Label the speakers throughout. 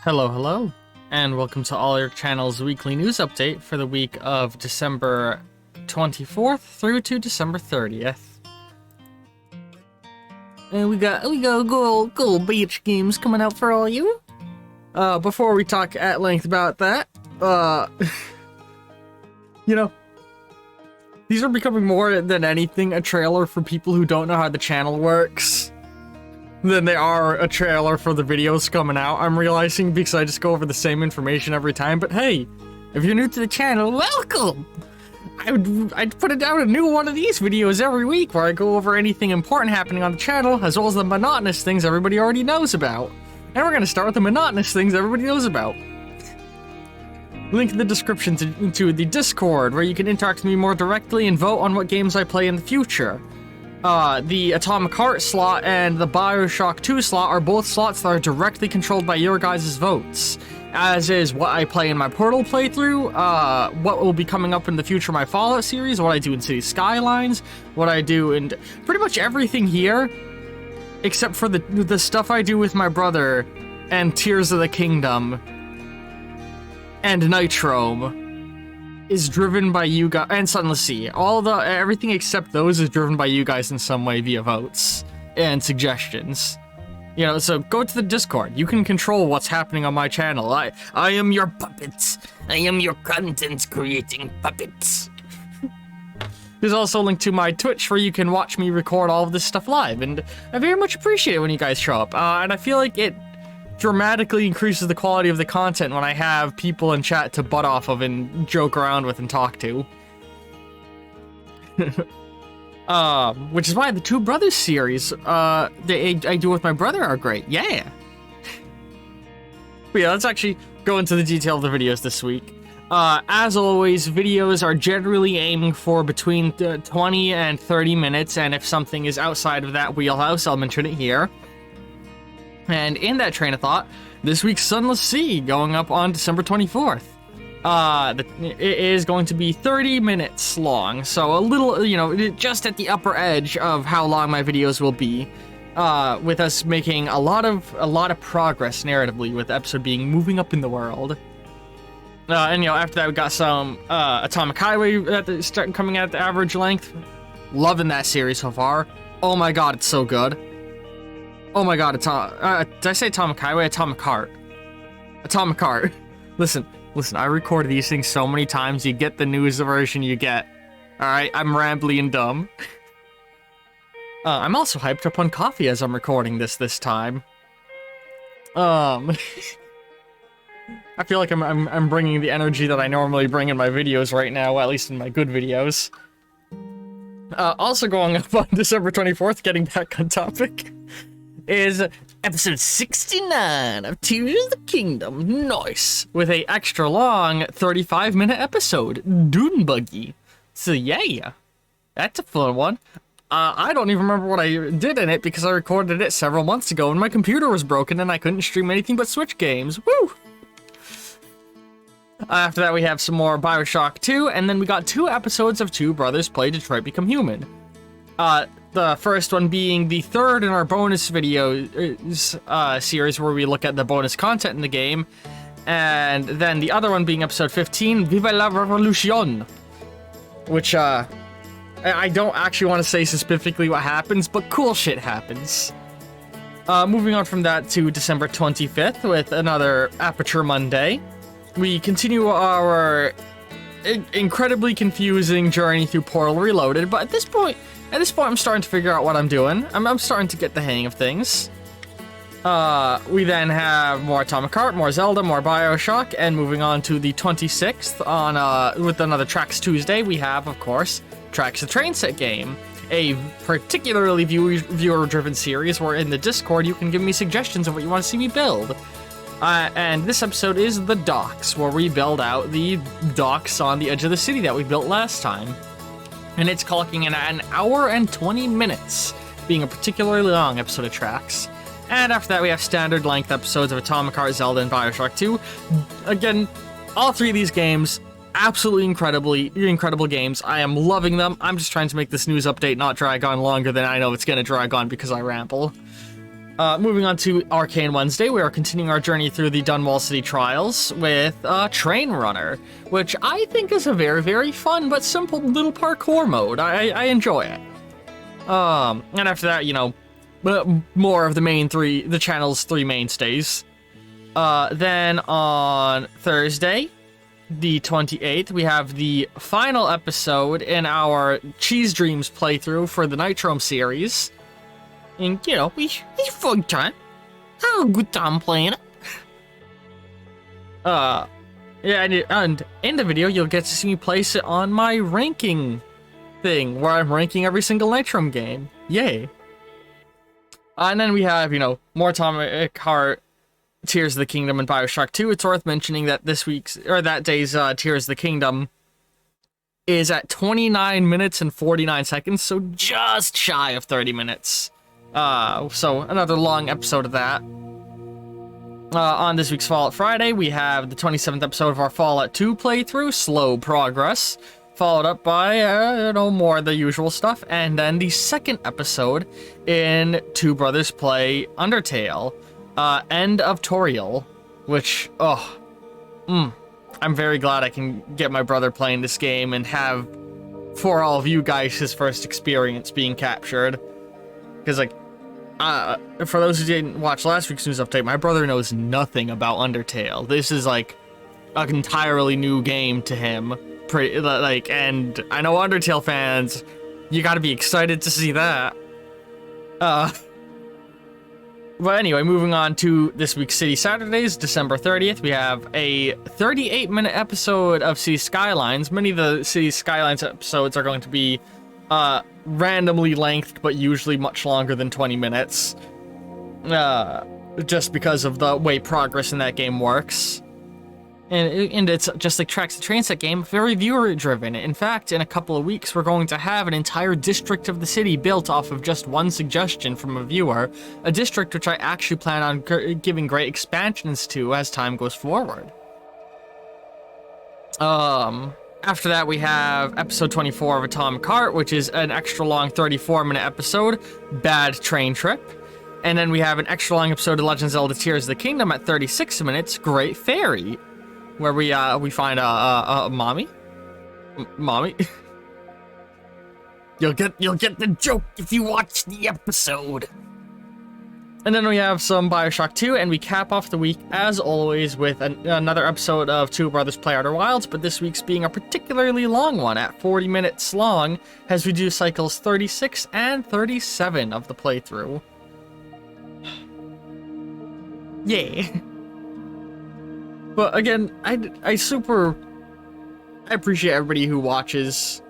Speaker 1: Hello, hello, and welcome to All Your Channel's weekly news update for the week of December 24th through to December 30th. And we got good old beach games coming out for all you. Before we talk at length about that, these are becoming more than anything a trailer for people who don't know how the channel works than they are a trailer for the videos coming out. I'm realizing because I just go over the same information every time, but hey, if you're new to the channel, welcome! I'd put it down a new one of these videos every week where I go over anything important happening on the channel, as well as the monotonous things everybody already knows about. And we're gonna start with the monotonous things everybody knows about. Link in the description to the Discord, where you can interact with me more directly and vote on what games I play in the future. The Atomic Heart slot and the Bioshock 2 slot are both slots that are directly controlled by your guys' votes, as is what I play in my Portal playthrough, what will be coming up in the future of my Fallout series, what I do in City Skylines, what I do in pretty much everything here, except for the stuff I do with my brother and Tears of the Kingdom and Nitrome is driven by you guys, and Sunless Sea. Everything except those is driven by you guys in some way via votes and suggestions. So go to the Discord. You can control what's happening on my channel. I am your puppet. I am your content creating puppet. There's also a link to my Twitch where you can watch me record all of this stuff live, and I very much appreciate it when you guys show up. And I feel like it dramatically increases the quality of the content when I have people in chat to butt off of and joke around with and talk to. Which is why the Two Brothers series I do with my brother are great. Yeah. But yeah, let's actually go into the detail of the videos this week. As always, videos are generally aiming for between 20 and 30 minutes, and if something is outside of that wheelhouse, I'll mention it here. And in that train of thought, this week's Sunless Sea going up on December 24th. It is going to be 30 minutes long, so a little, just at the upper edge of how long my videos will be, with us making a lot of progress narratively, with the episode being moving up in the world. And after that we got some Atomic Highway coming out at the average length. Loving that series so far. Oh my god, it's so good. Oh my god, did I say Atomic Highway? Atomic Heart. Atomic Heart. Listen, I record these things so many times, you get the news version you get. Alright, I'm rambly and dumb. I'm also hyped up on coffee as I'm recording this time. I feel like I'm bringing the energy that I normally bring in my videos right now, at least in my good videos. Also going up on December 24th, getting back on topic, is episode 69 of Tears of the Kingdom. Nice! With a extra long 35-minute episode, Dune Buggy. So yeah, that's a fun one. I don't even remember what I did in it because I recorded it several months ago and my computer was broken and I couldn't stream anything but Switch games. Woo! After that we have some more Bioshock 2, and then we got 2 episodes of Two Brothers Play Detroit Become Human. The first one being the third in our bonus video series where we look at the bonus content in the game, and then the other one being episode 15, Viva la Revolution, which I don't actually want to say specifically what happens, but cool shit happens. Moving on from that to December 25th with another Aperture Monday. We continue our incredibly confusing journey through Portal Reloaded, but at this point I'm starting to figure out what I'm doing. I'm starting to get the hang of things. We then have more Atomic Heart, more Zelda, more Bioshock, and moving on to the 26th on with another Tracks Tuesday, we have, of course, Tracks the Train Set game, a particularly viewer-driven series where in the Discord you can give me suggestions of what you want to see me build. And this episode is the docks, where we build out the docks on the edge of the city that we built last time. And it's clocking in at 1 hour and 20 minutes, being a particularly long episode of Tracks. And after that we have standard length episodes of Atomic Heart, Zelda, and Bioshock 2. Again, all 3 of these games, absolutely incredible games. I am loving them. I'm just trying to make this news update not drag on longer than I know it's going to drag on because I ramble. Moving on to Arcane Wednesday, we are continuing our journey through the Dunwall City Trials with Train Runner, which I think is a very, very fun but simple little parkour mode. I enjoy it. And after that, you know, more of the channel's three mainstays. Then on Thursday, the 28th, we have the final episode in our Cheese Dreams playthrough for the Nitrome series. And, you know, we fun time. Have a good time playing it. Yeah, and in the video, you'll get to see me place it on my ranking thing, where I'm ranking every single Nitrome game. Yay. And then we have, you know, more Atomic Heart, Tears of the Kingdom, and Bioshock 2. It's worth mentioning that that day's Tears of the Kingdom is at 29 minutes and 49 seconds, so just shy of 30 minutes. So another long episode of that. On this week's Fallout Friday, we have the 27th episode of our Fallout 2 playthrough, Slow Progress, followed up by, you know, more of the usual stuff, and then the second episode in Two Brothers Play Undertale, End of Toriel, which, I'm very glad I can get my brother playing this game and have, for all of you guys, his first experience being captured. Because, like, for those who didn't watch last week's news update, my brother knows nothing about Undertale. This is, like, an entirely new game to him. And I know Undertale fans, you gotta be excited to see that. But anyway, moving on to this week's City Saturdays, December 30th, we have a 38-minute episode of City Skylines. Many of the City Skylines episodes are going to be randomly length, but usually much longer than 20 minutes. Just because of the way progress in that game works. And it's just like Tracks the Train Set game, very viewer-driven. In fact, in a couple of weeks, we're going to have an entire district of the city built off of just one suggestion from a viewer. A district which I actually plan on giving great expansions to as time goes forward. After that, we have episode 24 of Atomic Heart, which is an extra long 34-minute episode, Bad Train Trip. And then we have an extra long episode of Legend of Zelda Tears of the Kingdom at 36 minutes, Great Fairy, where we find a mommy. Mommy. You'll get the joke if you watch the episode. And then we have some Bioshock 2, and we cap off the week, as always, with another episode of Two Brothers Play Outer Wilds, but this week's being a particularly long one, at 40 minutes long, as we do cycles 36 and 37 of the playthrough. Yay. But again, I appreciate everybody who watches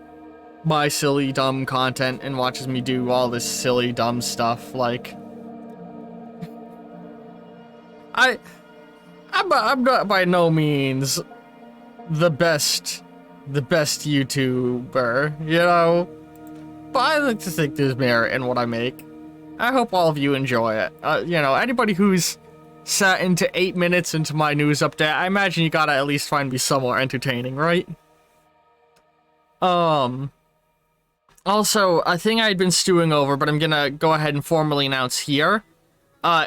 Speaker 1: my silly, dumb content and watches me do all this silly, dumb stuff, like... I'm not by no means the best YouTuber, you know? But I like to think there's merit in what I make. I hope all of you enjoy it. You know, anybody who's sat into 8 minutes into my news update, I imagine you gotta at least find me somewhat entertaining, right? Also, a thing I'd been stewing over, but I'm gonna go ahead and formally announce here,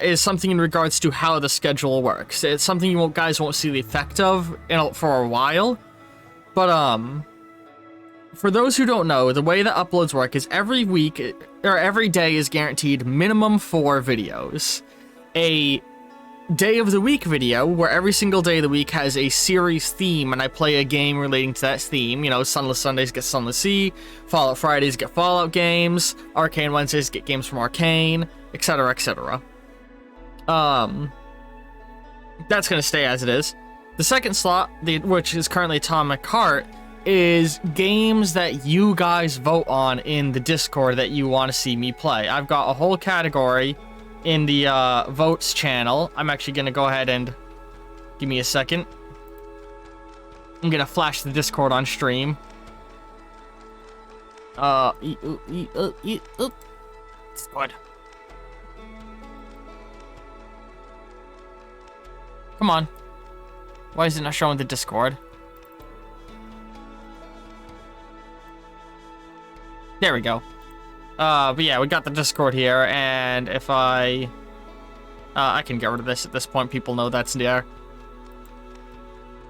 Speaker 1: is something in regards to how the schedule works. It's something you guys won't see the effect of for a while. But, for those who don't know, the way that uploads work is every week, or every day is guaranteed minimum 4 videos. A day of the week video, where every single day of the week has a series theme, and I play a game relating to that theme. You know, Sunless Sundays get Sunless Sea, Fallout Fridays get Fallout games, Arcane Wednesdays get games from Arcane, etc., etc. That's gonna stay as it is. The second slot, which is currently Atomic Heart, is games that you guys vote on in the Discord that you want to see me play. I've got a whole category in the votes channel. I'm actually gonna go ahead and give me a second. I'm gonna flash the Discord on stream. Discord. Come on. Why is it not showing the Discord? There we go. But yeah, we got the Discord here, and if I I can get rid of this at this point. People know that's there.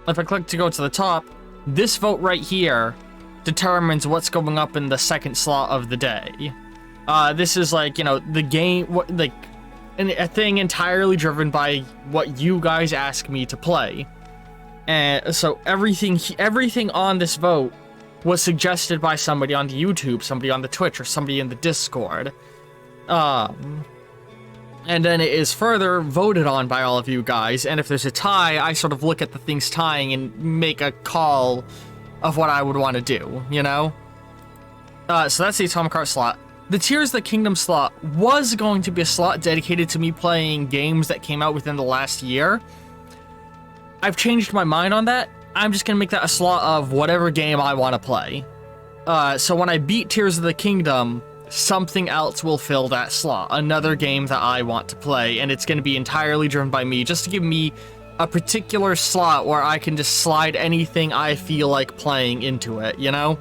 Speaker 1: If I click to go to the top, this vote right here determines what's going up in the second slot of the day. This is like, you know, the game, a thing entirely driven by what you guys ask me to play. And so everything on this vote was suggested by somebody on the YouTube, somebody on the Twitch, or somebody in the Discord. And then it is further voted on by all of you guys, and if there's a tie, I sort of look at the things tying and make a call of what I would want to do, you know? So that's the Atomic Heart slot. The Tears of the Kingdom slot was going to be a slot dedicated to me playing games that came out within the last year. I've changed my mind on that. I'm just going to make that a slot of whatever game I want to play. So when I beat Tears of the Kingdom, something else will fill that slot. Another game that I want to play, and it's going to be entirely driven by me, just to give me a particular slot where I can just slide anything I feel like playing into it, you know?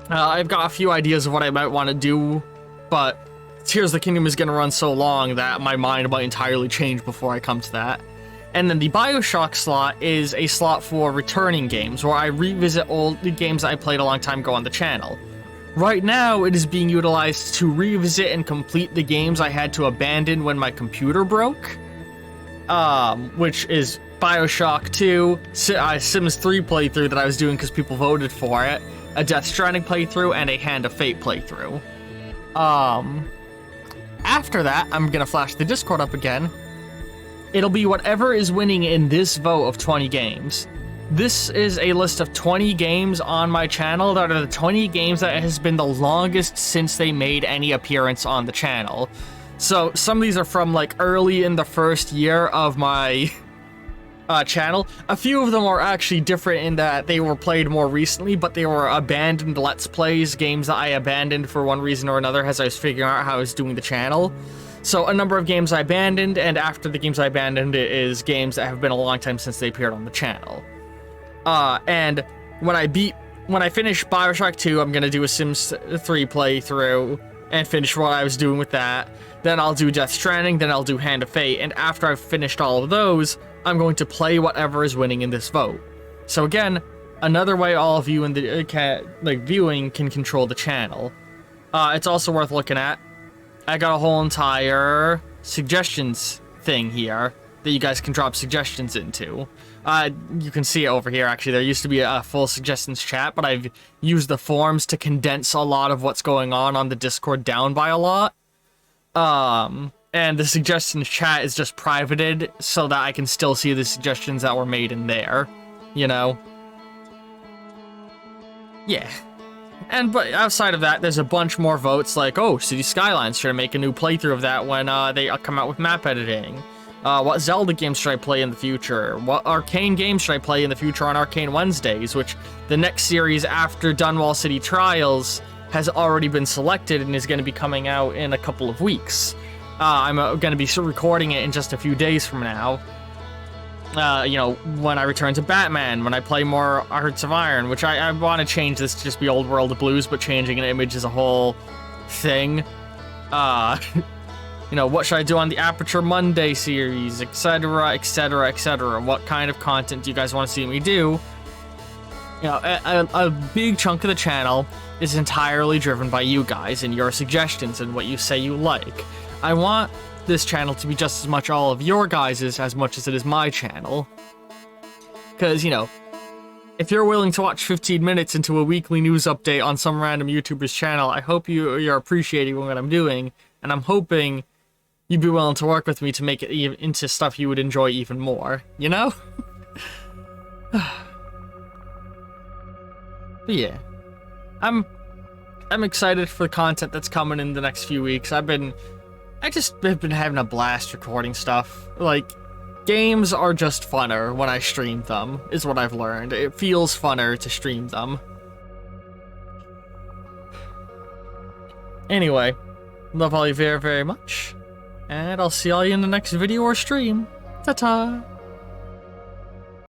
Speaker 1: I've got a few ideas of what I might want to do, but Tears of the Kingdom is going to run so long that my mind might entirely change before I come to that. And then the BioShock slot is a slot for returning games, where I revisit old games that I played a long time ago on the channel. Right now, it is being utilized to revisit and complete the games I had to abandon when my computer broke. Which is BioShock 2, Sims 3 playthrough that I was doing because people voted for it, a Death Stranding playthrough, and a Hand of Fate playthrough. After that, I'm gonna flash the Discord up again. It'll be whatever is winning in this vote of 20 games. This is a list of 20 games on my channel that are the 20 games that has been the longest since they made any appearance on the channel. So some of these are from like early in the first year of my channel. A few of them are actually different in that they were played more recently, but they were abandoned Let's Plays, games that I abandoned for one reason or another as I was figuring out how I was doing the channel. So a number of games I abandoned, and after the games I abandoned, it is games that have been a long time since they appeared on the channel. And when I finish BioShock 2, I'm gonna do a Sims 3 playthrough and finish what I was doing with that. Then I'll do Death Stranding, then I'll do Hand of Fate, and after I've finished all of those, I'm going to play whatever is winning in this vote. So again, another way all of you in the viewing can control the channel. It's also worth looking at. I got a whole entire suggestions thing here that you guys can drop suggestions into. You can see it over here, actually. There used to be a full suggestions chat, but I've used the forums to condense a lot of what's going on the Discord down by a lot. And the suggestions chat is just privated so that I can still see the suggestions that were made in there, you know? Yeah. But outside of that, there's a bunch more votes like, oh, City Skylines, should I make a new playthrough of that when they come out with map editing? What Zelda games should I play in the future? What Arcane games should I play in the future on Arcane Wednesdays, which the next series after Dunwall City Trials has already been selected and is going to be coming out in a couple of weeks. I'm going to be recording it in just a few days from now. You know, when I return to Batman, when I play more Hearts of Iron, which I want to change this to just be Old World of Blues, but changing an image is a whole thing. You know, what should I do on the Aperture Monday series, etc., etc., etc. What kind of content do you guys want to see me do? You know, a big chunk of the channel is entirely driven by you guys and your suggestions and what you say you like. I want this channel to be just as much all of your guys's as much as it is my channel. Because, you know, if you're willing to watch 15 minutes into a weekly news update on some random YouTuber's channel, I hope you're appreciating what I'm doing, and I'm hoping you'd be willing to work with me to make it into stuff you would enjoy even more, you know? But yeah. I'm excited for the content that's coming in the next few weeks. I just have been having a blast recording stuff. Like, games are just funner when I stream them, is what I've learned. It feels funner to stream them. Anyway, love all you very, very much. And I'll see all you in the next video or stream. Ta-ta!